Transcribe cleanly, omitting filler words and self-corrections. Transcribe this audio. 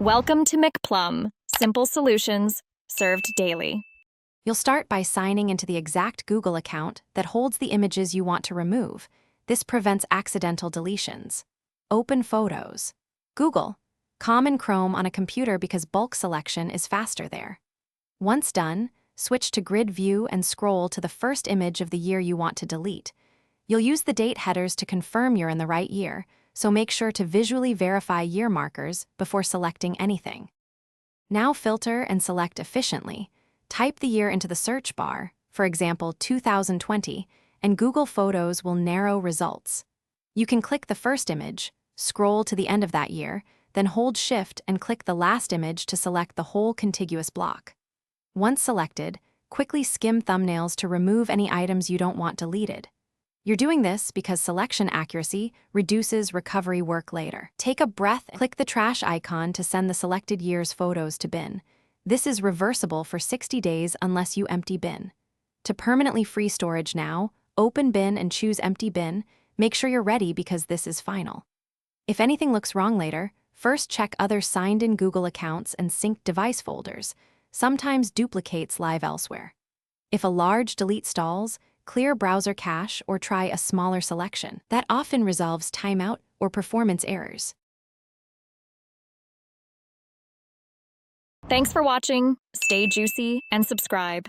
Welcome to McPlum, simple solutions served daily. You'll start by signing into the exact Google account that holds the images you want to remove. This prevents accidental deletions. Open Photos. Google. Common Chrome on a computer because bulk selection is faster there. Once done, switch to Grid View and scroll to the first image of the year you want to delete. You'll use the date headers to confirm you're in the right year, so make sure to visually verify year markers before selecting anything. Now filter and select efficiently. Type the year into the search bar, for example 2020, and Google Photos will narrow results. You can click the first image, scroll to the end of that year, then hold Shift and click the last image to select the whole contiguous block. Once selected, quickly skim thumbnails to remove any items you don't want deleted. You're doing this because selection accuracy reduces recovery work later. Take a breath and click the trash icon to send the selected year's photos to bin. This is reversible for 60 days unless you empty bin. To permanently free storage now, open bin and choose empty bin. Make sure you're ready because this is final. If anything looks wrong later, first check other signed-in Google accounts and synced device folders. Sometimes duplicates live elsewhere. If a large delete stalls, clear browser cache or try a smaller selection. That often resolves timeout or performance errors. Thanks for watching. Stay juicy and subscribe.